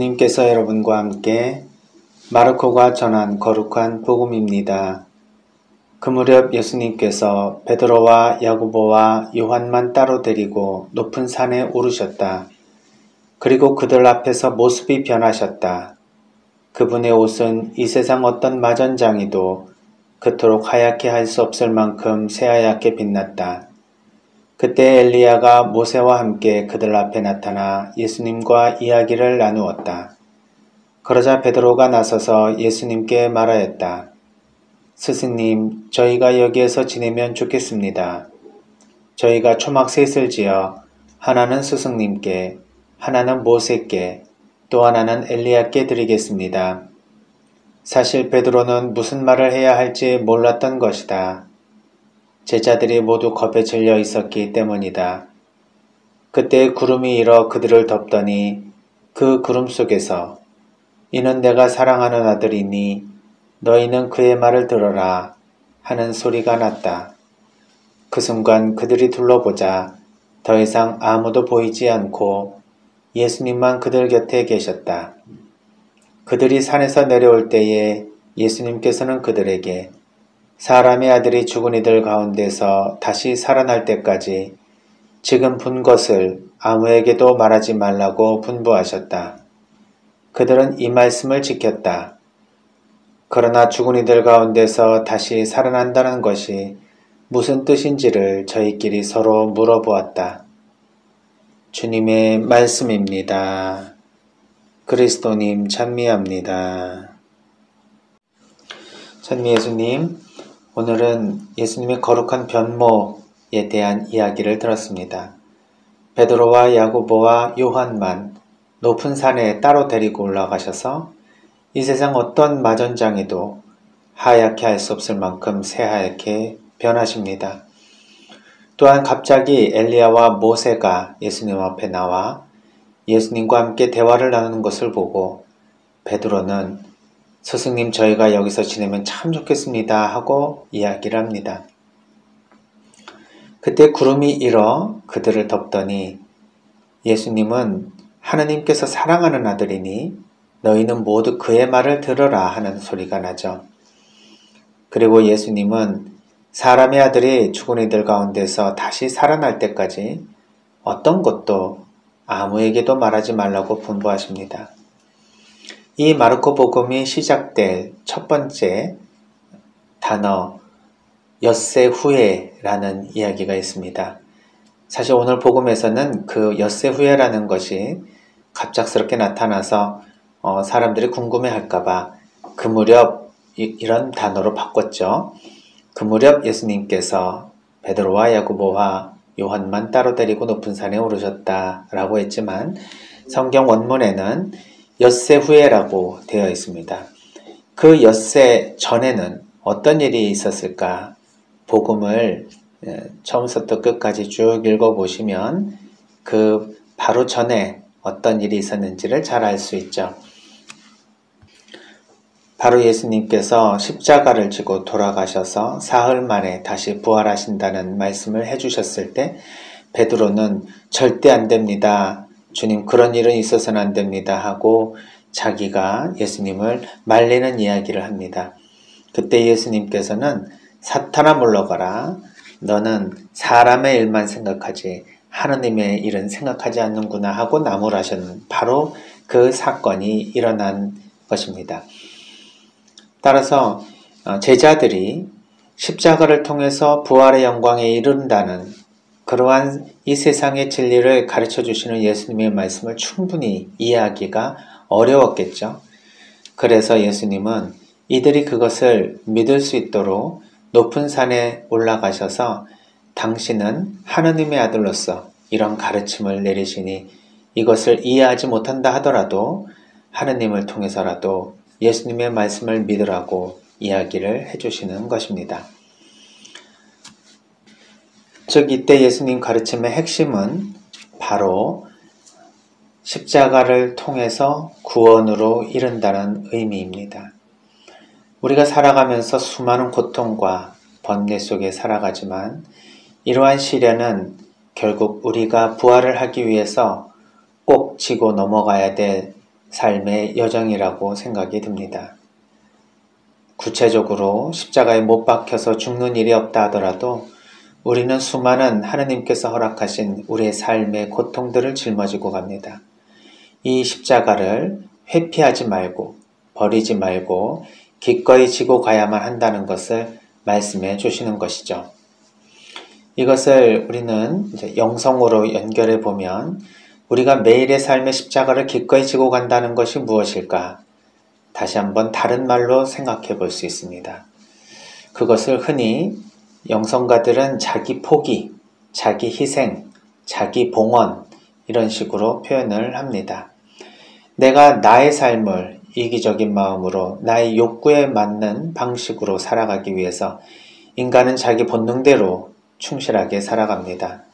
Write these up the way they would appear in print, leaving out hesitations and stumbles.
주님께서 여러분과 함께 마르코가 전한 거룩한 복음입니다. 그 무렵 예수님께서 베드로와 야고보와 요한만 따로 데리고 높은 산에 오르셨다. 그리고 그들 앞에서 모습이 변하셨다. 그분의 옷은 이 세상 어떤 마전장이도 그토록 하얗게 할 수 없을 만큼 새하얗게 빛났다. 그때 엘리야가 모세와 함께 그들 앞에 나타나 예수님과 이야기를 나누었다. 그러자 베드로가 나서서 예수님께 말하였다. 스승님, 저희가 여기에서 지내면 좋겠습니다. 저희가 초막셋을 지어 하나는 스승님께, 하나는 모세께, 또 하나는 엘리야께 드리겠습니다. 사실 베드로는 무슨 말을 해야 할지 몰랐던 것이다. 제자들이 모두 겁에 질려 있었기 때문이다. 그때 구름이 일어 그들을 덮더니 그 구름 속에서 이는 내가 사랑하는 아들이니 너희는 그의 말을 들어라 하는 소리가 났다. 그 순간 그들이 둘러보자 더 이상 아무도 보이지 않고 예수님만 그들 곁에 계셨다. 그들이 산에서 내려올 때에 예수님께서는 그들에게 사람의 아들이 죽은 이들 가운데서 다시 살아날 때까지 지금 본 것을 아무에게도 말하지 말라고 분부하셨다. 그들은 이 말씀을 지켰다. 그러나 죽은 이들 가운데서 다시 살아난다는 것이 무슨 뜻인지를 저희끼리 서로 물어보았다. 주님의 말씀입니다. 그리스도님 찬미합니다. 찬미 예수님, 오늘은 예수님의 거룩한 변모에 대한 이야기를 들었습니다. 베드로와 야고보와 요한만 높은 산에 따로 데리고 올라가셔서 이 세상 어떤 마전장에도 하얗게 할 수 없을 만큼 새하얗게 변하십니다. 또한 갑자기 엘리야와 모세가 예수님 앞에 나와 예수님과 함께 대화를 나누는 것을 보고 베드로는 스승님, 저희가 여기서 지내면 참 좋겠습니다 하고 이야기를 합니다. 그때 구름이 일어 그들을 덮더니 예수님은 하느님께서 사랑하는 아들이니 너희는 모두 그의 말을 들으라 하는 소리가 나죠. 그리고 예수님은 사람의 아들이 죽은 이들 가운데서 다시 살아날 때까지 어떤 것도 아무에게도 말하지 말라고 분부하십니다. 이 마르코 복음이 시작될 첫 번째 단어 엿새 후에라는 이야기가 있습니다. 사실 오늘 복음에서는 그 엿새 후에라는 것이 갑작스럽게 나타나서 사람들이 궁금해할까봐 그 무렵 이런 단어로 바꿨죠. 그 무렵 예수님께서 베드로와 야고보와 요한만 따로 데리고 높은 산에 오르셨다라고 했지만 성경 원문에는 엿새 후에라고 되어 있습니다. 그 엿새 전에는 어떤 일이 있었을까? 복음을 처음부터 끝까지 쭉 읽어보시면 그 바로 전에 어떤 일이 있었는지를 잘 알 수 있죠. 바로 예수님께서 십자가를 지고 돌아가셔서 사흘 만에 다시 부활하신다는 말씀을 해주셨을 때 베드로는 절대 안 됩니다. 주님, 그런 일은 있어서는 안 됩니다 하고 자기가 예수님을 말리는 이야기를 합니다. 그때 예수님께서는 사탄아 물러가라. 너는 사람의 일만 생각하지 하느님의 일은 생각하지 않는구나 하고 나무라셨는 바로 그 사건이 일어난 것입니다. 따라서 제자들이 십자가를 통해서 부활의 영광에 이른다는 그러한 이 세상의 진리를 가르쳐 주시는 예수님의 말씀을 충분히 이해하기가 어려웠겠죠. 그래서 예수님은 이들이 그것을 믿을 수 있도록 높은 산에 올라가셔서 당신은 하느님의 아들로서 이런 가르침을 내리시니 이것을 이해하지 못한다 하더라도 하느님을 통해서라도 예수님의 말씀을 믿으라고 이야기를 해주시는 것입니다. 즉 이때 예수님 가르침의 핵심은 바로 십자가를 통해서 구원으로 이른다는 의미입니다. 우리가 살아가면서 수많은 고통과 번뇌 속에 살아가지만 이러한 시련은 결국 우리가 부활을 하기 위해서 꼭 지고 넘어가야 될 삶의 여정이라고 생각이 듭니다. 구체적으로 십자가에 못 박혀서 죽는 일이 없다 하더라도 우리는 수많은 하느님께서 허락하신 우리의 삶의 고통들을 짊어지고 갑니다. 이 십자가를 회피하지 말고 버리지 말고 기꺼이 지고 가야만 한다는 것을 말씀해 주시는 것이죠. 이것을 우리는 이제 영성으로 연결해 보면 우리가 매일의 삶의 십자가를 기꺼이 지고 간다는 것이 무엇일까? 다시 한번 다른 말로 생각해 볼 수 있습니다. 그것을 흔히 영성가들은 자기 포기, 자기 희생, 자기 봉헌 이런 식으로 표현을 합니다. 내가 나의 삶을 이기적인 마음으로 나의 욕구에 맞는 방식으로 살아가기 위해서 인간은 자기 본능대로 충실하게 살아갑니다.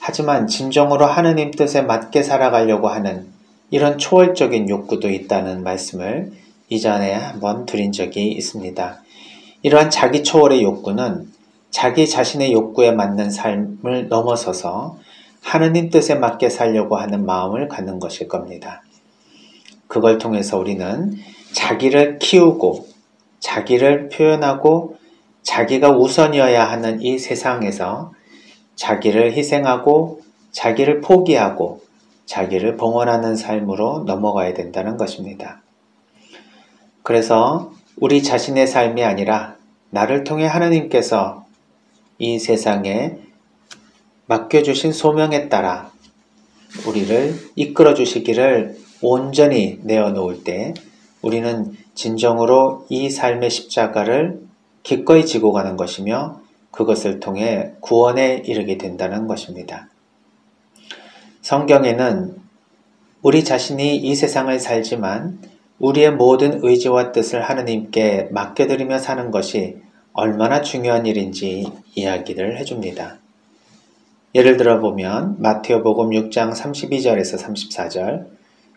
하지만 진정으로 하느님 뜻에 맞게 살아가려고 하는 이런 초월적인 욕구도 있다는 말씀을 이전에 한번 드린 적이 있습니다. 이러한 자기 초월의 욕구는 자기 자신의 욕구에 맞는 삶을 넘어서서 하느님 뜻에 맞게 살려고 하는 마음을 갖는 것일 겁니다. 그걸 통해서 우리는 자기를 키우고 자기를 표현하고 자기가 우선이어야 하는 이 세상에서 자기를 희생하고 자기를 포기하고 자기를 봉헌하는 삶으로 넘어가야 된다는 것입니다. 그래서 우리 자신의 삶이 아니라 나를 통해 하느님께서 이 세상에 맡겨주신 소명에 따라 우리를 이끌어 주시기를 온전히 내어놓을 때 우리는 진정으로 이 삶의 십자가를 기꺼이 지고 가는 것이며 그것을 통해 구원에 이르게 된다는 것입니다. 성경에는 우리 자신이 이 세상을 살지만 우리의 모든 의지와 뜻을 하느님께 맡겨드리며 사는 것이 얼마나 중요한 일인지 이야기를 해줍니다. 예를 들어 보면 마태오복음 6장 32절에서 34절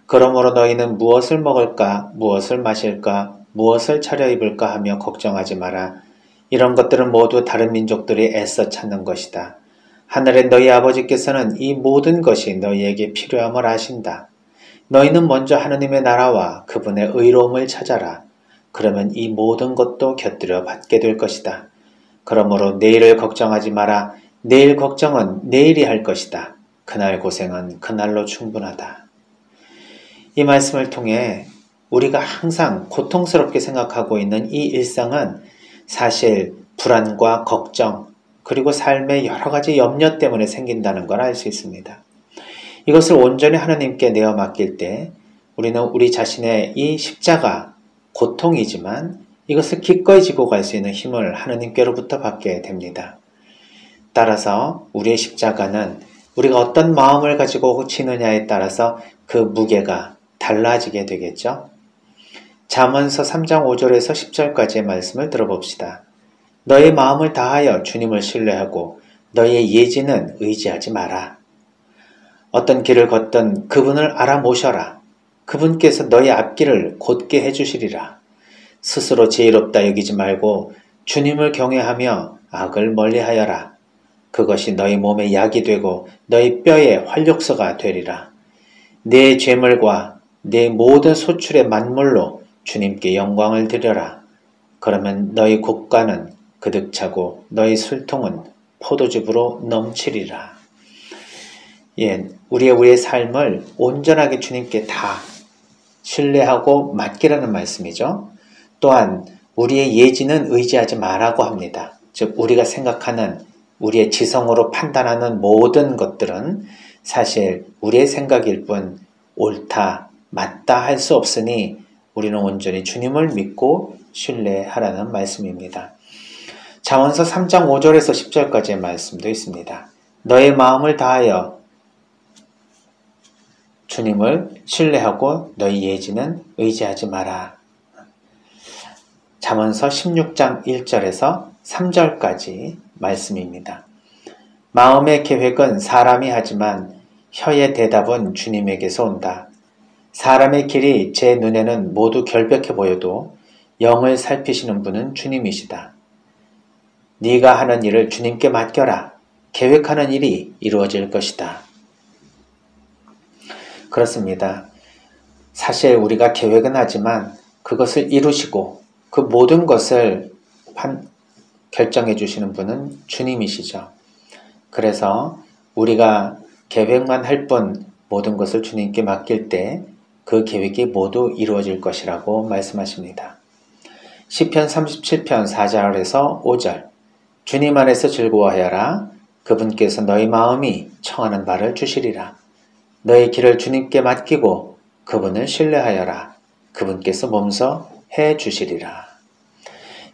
그러므로 너희는 무엇을 먹을까, 무엇을 마실까, 무엇을 차려입을까 하며 걱정하지 마라. 이런 것들은 모두 다른 민족들이 애써 찾는 것이다. 하늘의 너희 아버지께서는 이 모든 것이 너희에게 필요함을 아신다. 너희는 먼저 하느님의 나라와 그분의 의로움을 찾아라. 그러면 이 모든 것도 곁들여 받게 될 것이다. 그러므로 내일을 걱정하지 마라. 내일 걱정은 내일이 할 것이다. 그날 고생은 그날로 충분하다. 이 말씀을 통해 우리가 항상 고통스럽게 생각하고 있는 이 일상은 사실 불안과 걱정 그리고 삶의 여러 가지 염려 때문에 생긴다는 걸 알 수 있습니다. 이것을 온전히 하나님께 내어 맡길 때 우리는 우리 자신의 이 십자가 고통이지만 이것을 기꺼이 지고 갈 수 있는 힘을 하나님께로부터 받게 됩니다. 따라서 우리의 십자가는 우리가 어떤 마음을 가지고 지느냐에 따라서 그 무게가 달라지게 되겠죠. 잠언서 3장 5절에서 10절까지의 말씀을 들어봅시다. 너의 마음을 다하여 주님을 신뢰하고 너의 예지는 의지하지 마라. 어떤 길을 걷든 그분을 알아모셔라. 그분께서 너의 앞길을 곧게 해주시리라. 스스로 지혜롭다 여기지 말고 주님을 경외하며 악을 멀리하여라. 그것이 너희 몸에 약이 되고 너희 뼈에 활력소가 되리라. 내 죄물과 내 모든 소출의 만물로 주님께 영광을 드려라. 그러면 너희 국가는 그득 차고 너희 술통은 포도즙으로 넘치리라. 우리의 삶을 온전하게 주님께 다 신뢰하고 맡기라는 말씀이죠. 또한 우리의 예지는 의지하지 말라고 합니다. 즉 우리가 생각하는 우리의 지성으로 판단하는 모든 것들은 사실 우리의 생각일 뿐 옳다, 맞다 할 수 없으니 우리는 온전히 주님을 믿고 신뢰하라는 말씀입니다. 잠언서 3장 5절에서 10절까지의 말씀도 있습니다. 너의 마음을 다하여 주님을 신뢰하고 너희 예지는 의지하지 마라. 잠언서 16장 1절에서 3절까지 말씀입니다. 마음의 계획은 사람이 하지만 혀의 대답은 주님에게서 온다. 사람의 길이 제 눈에는 모두 결백해 보여도 영을 살피시는 분은 주님이시다. 네가 하는 일을 주님께 맡겨라. 계획하는 일이 이루어질 것이다. 그렇습니다. 사실 우리가 계획은 하지만 그것을 이루시고 그 모든 것을 결정해 주시는 분은 주님이시죠. 그래서 우리가 계획만 할 뿐 모든 것을 주님께 맡길 때 그 계획이 모두 이루어질 것이라고 말씀하십니다. 시편 37편 4절에서 5절 주님 안에서 즐거워하여라. 그분께서 너희 마음이 청하는 바를 주시리라. 너희 길을 주님께 맡기고 그분을 신뢰하여라. 그분께서 몸서 해 주시리라.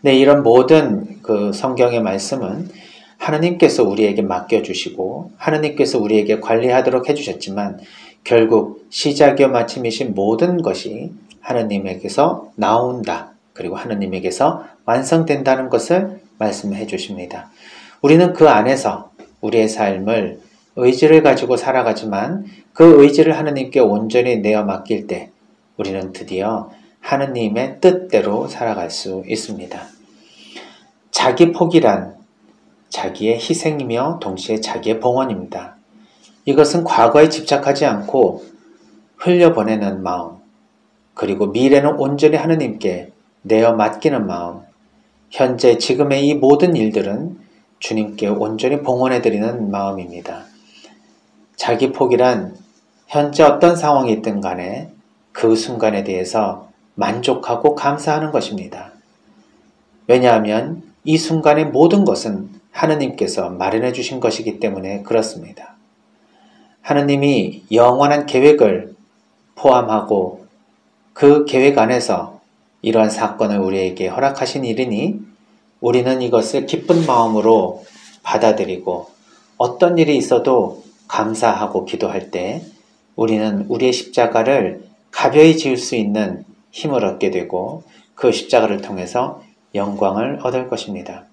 네, 이런 모든 그 성경의 말씀은 하느님께서 우리에게 맡겨주시고 하느님께서 우리에게 관리하도록 해주셨지만 결국 시작이요 마침이신 모든 것이 하느님에게서 나온다. 그리고 하느님에게서 완성된다는 것을 말씀해 주십니다. 우리는 그 안에서 우리의 삶을 의지를 가지고 살아가지만 그 의지를 하느님께 온전히 내어 맡길 때 우리는 드디어 하느님의 뜻대로 살아갈 수 있습니다. 자기 포기란 자기의 희생이며 동시에 자기의 봉헌입니다. 이것은 과거에 집착하지 않고 흘려보내는 마음, 그리고 미래는 온전히 하느님께 내어 맡기는 마음, 현재 지금의 이 모든 일들은 주님께 온전히 봉헌해드리는 마음입니다. 자기 포기란 현재 어떤 상황이 있든 간에 그 순간에 대해서 만족하고 감사하는 것입니다. 왜냐하면 이 순간의 모든 것은 하느님께서 마련해 주신 것이기 때문에 그렇습니다. 하느님이 영원한 계획을 포함하고 그 계획 안에서 이러한 사건을 우리에게 허락하신 일이니 우리는 이것을 기쁜 마음으로 받아들이고 어떤 일이 있어도 감사하고 기도할 때 우리는 우리의 십자가를 가벼이 지을 수 있는 힘을 얻게 되고 그 십자가를 통해서 영광을 얻을 것입니다.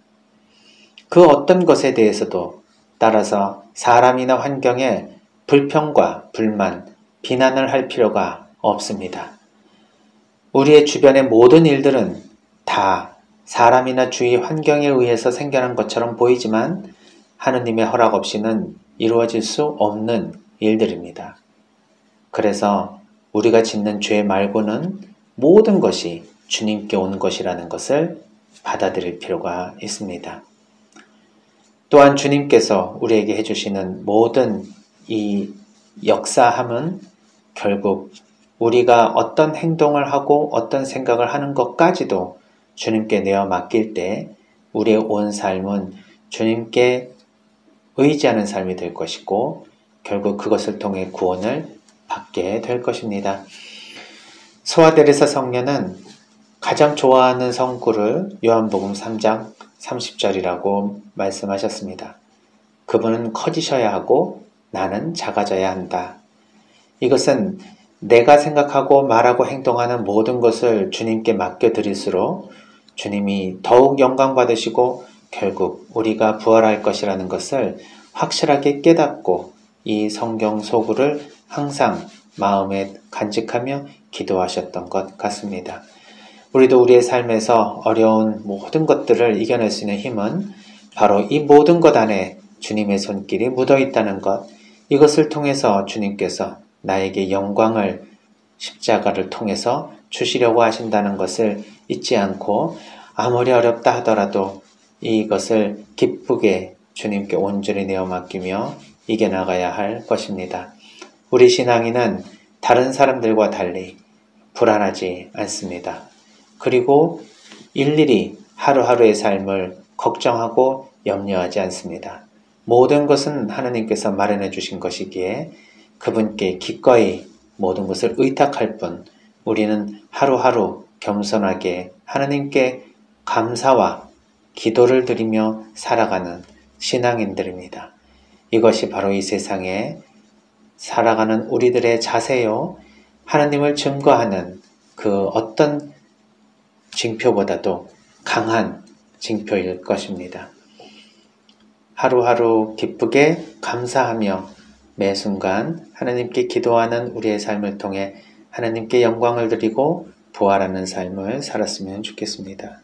그 어떤 것에 대해서도 따라서 사람이나 환경에 불평과 불만, 비난을 할 필요가 없습니다. 우리의 주변의 모든 일들은 다 사람이나 주위 환경에 의해서 생겨난 것처럼 보이지만 하느님의 허락 없이는 이루어질 수 없는 일들입니다. 그래서 우리가 짓는 죄 말고는 모든 것이 주님께 온 것이라는 것을 받아들일 필요가 있습니다. 또한 주님께서 우리에게 해주시는 모든 이 역사함은 결국 우리가 어떤 행동을 하고 어떤 생각을 하는 것까지도 주님께 내어 맡길 때 우리의 온 삶은 주님께 의지하는 삶이 될 것이고 결국 그것을 통해 구원을 받게 될 것입니다. 소아데레사 성녀는 가장 좋아하는 성구를 요한복음 3장 30절이라고 말씀하셨습니다. 그분은 커지셔야 하고 나는 작아져야 한다. 이것은 내가 생각하고 말하고 행동하는 모든 것을 주님께 맡겨드릴수록 주님이 더욱 영광 받으시고 결국 우리가 부활할 것이라는 것을 확실하게 깨닫고 이 성경 소구를 항상 마음에 간직하며 기도하셨던 것 같습니다. 우리도 우리의 삶에서 어려운 모든 것들을 이겨낼 수 있는 힘은 바로 이 모든 것 안에 주님의 손길이 묻어 있다는 것, 이것을 통해서 주님께서 나에게 영광을 십자가를 통해서 주시려고 하신다는 것을 잊지 않고 아무리 어렵다 하더라도 이것을 기쁘게 주님께 온전히 내어 맡기며 이겨나가야 할 것입니다. 우리 신앙인은 다른 사람들과 달리 불안하지 않습니다. 그리고 일일이 하루하루의 삶을 걱정하고 염려하지 않습니다. 모든 것은 하느님께서 마련해 주신 것이기에 그분께 기꺼이 모든 것을 의탁할 뿐 우리는 하루하루 겸손하게 하느님께 감사와 기도를 드리며 살아가는 신앙인들입니다. 이것이 바로 이 세상에 살아가는 우리들의 자세요. 하나님을 증거하는 그 어떤 징표보다도 강한 징표일 것입니다. 하루하루 기쁘게 감사하며 매 순간 하나님께 기도하는 우리의 삶을 통해 하나님께 영광을 드리고 부활하는 삶을 살았으면 좋겠습니다.